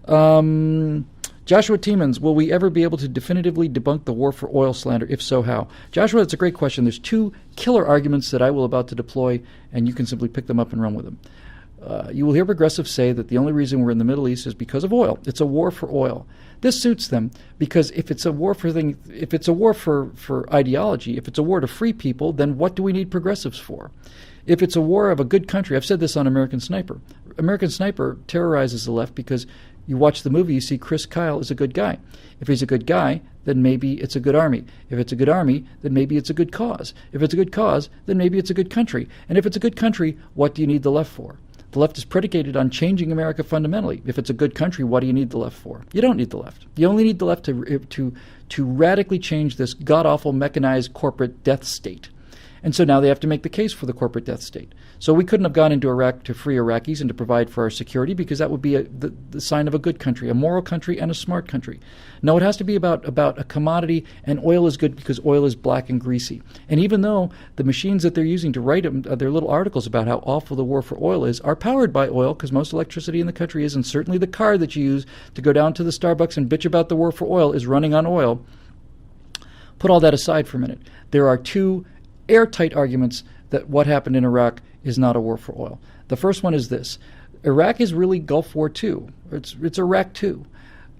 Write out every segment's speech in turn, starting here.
Joshua Tiemans, will we ever be able to definitively debunk the war for oil slander? If so, how? Joshua, that's a great question. There's two killer arguments that I will about to deploy, and you can simply pick them up and run with them. You will hear progressives say that the only reason we're in the Middle East is because of oil. It's a war for oil. This suits them because if it's a war for ideology, if it's a war to free people, then what do we need progressives for? If it's a war of a good country, I've said this on American Sniper. American Sniper terrorizes the left because you watch the movie, you see Chris Kyle is a good guy. If he's a good guy, then maybe it's a good army. If it's a good army, then maybe it's a good cause. If it's a good cause, then maybe it's a good country. And if it's a good country, what do you need the left for? The left is predicated on changing America fundamentally. If it's a good country, what do you need the left for? You don't need the left. You only need the left to radically change this god-awful mechanized corporate death state. And so now they have to make the case for the corporate death state. So we couldn't have gone into Iraq to free Iraqis and to provide for our security because that would be the sign of a good country, a moral country and a smart country. No, it has to be about a commodity, and oil is good because oil is black and greasy. And even though the machines that they're using to write their little articles about how awful the war for oil is are powered by oil, because most electricity in the country is, and certainly the car that you use to go down to the Starbucks and bitch about the war for oil is running on oil, put all that aside for a minute. There are two airtight arguments that what happened in Iraq is not a war for oil. The first one is this. Iraq is really Gulf War II. It's Iraq II.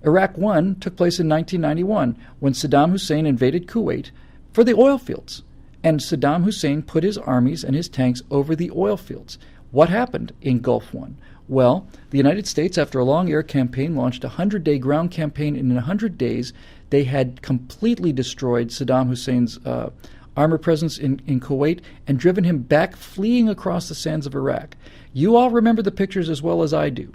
Iraq I took place in 1991 when Saddam Hussein invaded Kuwait for the oil fields. And Saddam Hussein put his armies and his tanks over the oil fields. What happened in Gulf I? Well, the United States, after a long air campaign, launched a 100-day ground campaign. And in 100 days, they had completely destroyed Saddam Hussein's armor presence in Kuwait and driven him back, fleeing across the sands of Iraq. You all remember the pictures as well as I do.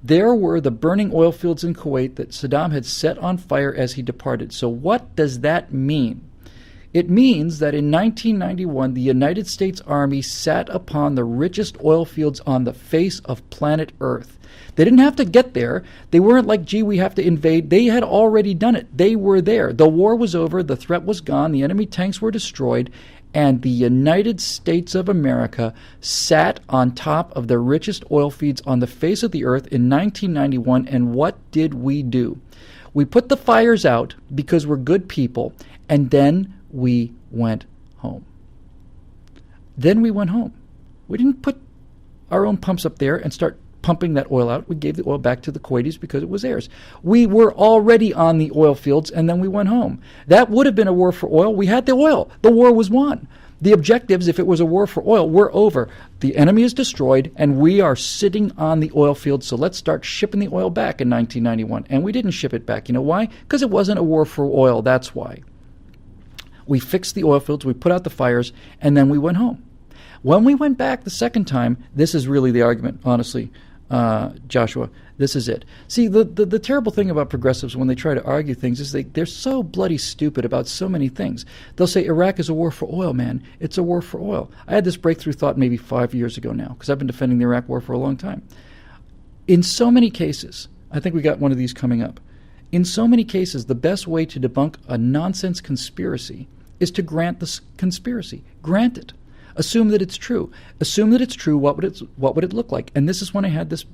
There were the burning oil fields in Kuwait that Saddam had set on fire as he departed. So what does that mean? It means that in 1991, the United States Army sat upon the richest oil fields on the face of planet Earth. They didn't have to get there. They weren't like, gee, we have to invade. They had already done it. They were there. The war was over. The threat was gone. The enemy tanks were destroyed. And the United States of America sat on top of the richest oil fields on the face of the earth in 1991. And what did we do? We put the fires out because we're good people. And then we went home. Then we went home. We didn't put our own pumps up there and start pumping that oil out. We gave the oil back to the Kuwaitis because it was theirs. We were already on the oil fields, and then we went home. That would have been a war for oil. We had the oil. The war was won. The objectives, if it was a war for oil, were over. The enemy is destroyed, and we are sitting on the oil field, so let's start shipping the oil back in 1991. And we didn't ship it back. You know why? Because it wasn't a war for oil. That's why. We fixed the oil fields, we put out the fires, and then we went home. When we went back the second time, this is really the argument, honestly, Joshua. This is it. See, the terrible thing about progressives when they try to argue things is they're so bloody stupid about so many things. They'll say Iraq is a war for oil, man. It's a war for oil. I had this breakthrough thought maybe 5 years ago now, because I've been defending the Iraq war for a long time. In so many cases, I think we got one of these coming up. In so many cases, the best way to debunk a nonsense conspiracy is to grant the conspiracy. Grant it. Assume that it's true. Assume that it's true. What would it look like? And this is when I had this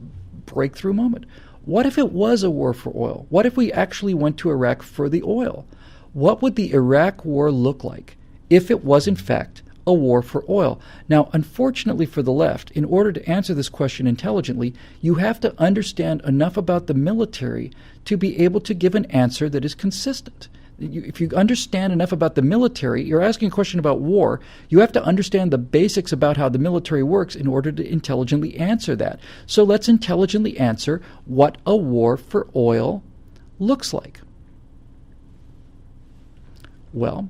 breakthrough moment. What if it was a war for oil? What if we actually went to Iraq for the oil? What would the Iraq war look like if it was in fact a war for oil? Now, unfortunately for the left, in order to answer this question intelligently, you have to understand enough about the military to be able to give an answer that is consistent. If you understand enough about the military, you're asking a question about war, you have to understand the basics about how the military works in order to intelligently answer that. So let's intelligently answer what a war for oil looks like. Well,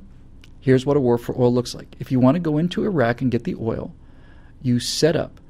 here's what a war for oil looks like. If you want to go into Iraq and get the oil, you set up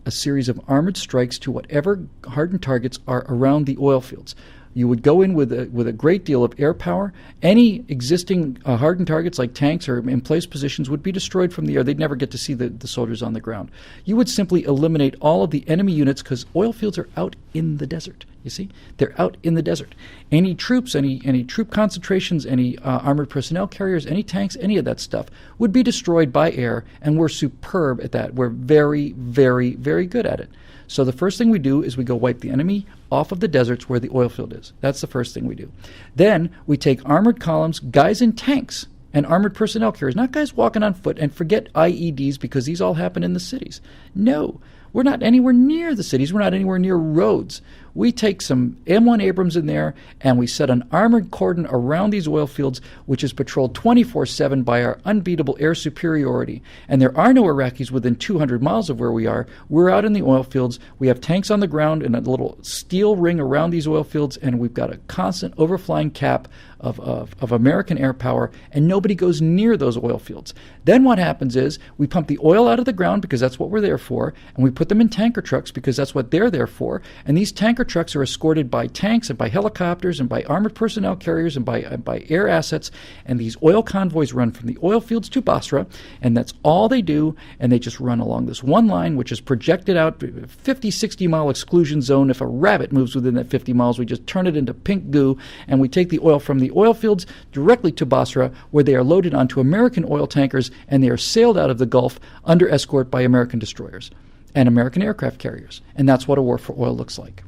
a series of armored strikes to whatever hardened targets are around the oil fields. You would go in with a great deal of air power. Any existing hardened targets like tanks or in place positions would be destroyed from the air. They'd never get to see the soldiers on the ground. You would simply eliminate all of the enemy units because oil fields are out in the desert. You see? They're out in the desert. Any troops, any troop concentrations, any armored personnel carriers, any tanks, any of that stuff would be destroyed by air, and we're superb at that. We're very, very, very good at it. So the first thing we do is we go wipe the enemy off of the deserts where the oil field is. That's the first thing we do. Then we take armored columns, guys in tanks, and armored personnel carriers, not guys walking on foot, and forget IEDs because these all happen in the cities. No, we're not anywhere near the cities. We're not anywhere near roads. We take some M1 Abrams in there and we set an armored cordon around these oil fields, which is patrolled 24/7 by our unbeatable air superiority. And there are no Iraqis within 200 miles of where we are. We're out in the oil fields. We have tanks on the ground and a little steel ring around these oil fields, and we've got a constant overflying cap of American air power, and nobody goes near those oil fields. Then what happens is we pump the oil out of the ground because that's what we're there for, and we put them in tanker trucks because that's what they're there for. And these tanker trucks are escorted by tanks and by helicopters and by armored personnel carriers and by air assets. And these oil convoys run from the oil fields to Basra, and that's all they do. And they just run along this one line, which is projected out 50, 60-mile exclusion zone. If a rabbit moves within that 50 miles, we just turn it into pink goo, and we take the oil from the oil fields directly to Basra, where they are loaded onto American oil tankers, and they are sailed out of the Gulf under escort by American destroyers and American aircraft carriers. And that's what a war for oil looks like.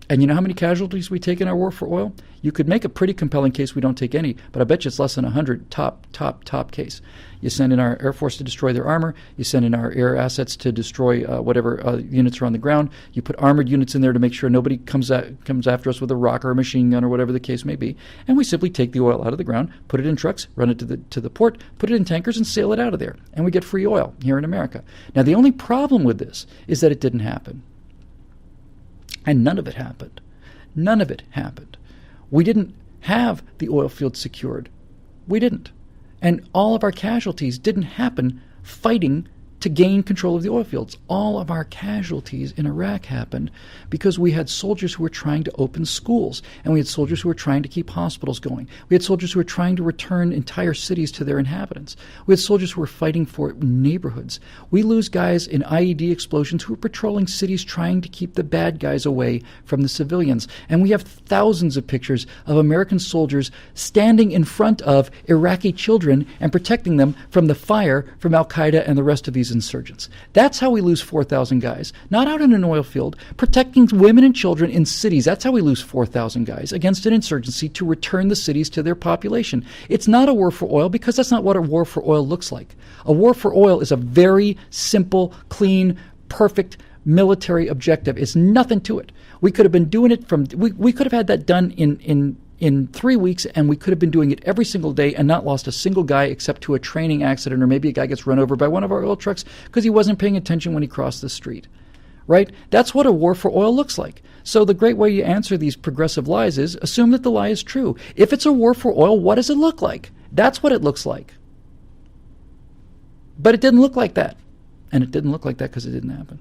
And you know how many casualties we take in our war for oil? You could make a pretty compelling case we don't take any, but I bet you it's less than 100 top case. You send in our Air Force to destroy their armor. You send in our air assets to destroy whatever units are on the ground. You put armored units in there to make sure nobody comes after us with a rock or a machine gun or whatever the case may be. And we simply take the oil out of the ground, put it in trucks, run it to the port, put it in tankers, and sail it out of there. And we get free oil here in America. Now, the only problem with this is that it didn't happen. And none of it happened. None of it happened. We didn't have the oil field secured. We didn't. And all of our casualties didn't happen fighting to gain control of the oil fields. All of our casualties in Iraq happened because we had soldiers who were trying to open schools, and we had soldiers who were trying to keep hospitals going. We had soldiers who were trying to return entire cities to their inhabitants. We had soldiers who were fighting for neighborhoods. We lose guys in IED explosions who were patrolling cities trying to keep the bad guys away from the civilians. And we have thousands of pictures of American soldiers standing in front of Iraqi children and protecting them from the fire from Al-Qaeda and the rest of these insurgents. That's how we lose 4,000 guys. Not out in an oil field, protecting women and children in cities. That's how we lose 4,000 guys against an insurgency to return the cities to their population. It's not a war for oil because that's not what a war for oil looks like. A war for oil is a very simple, clean, perfect military objective. It's nothing to it. We could have been doing it we could have had that done in 3 weeks, and we could have been doing it every single day and not lost a single guy except to a training accident, or maybe a guy gets run over by one of our oil trucks because he wasn't paying attention when he crossed the street. Right? That's what a war for oil looks like. So the great way you answer these progressive lies is assume that the lie is true. If it's a war for oil, what does it look like? That's what it looks like. But it didn't look like that. And it didn't look like that because it didn't happen.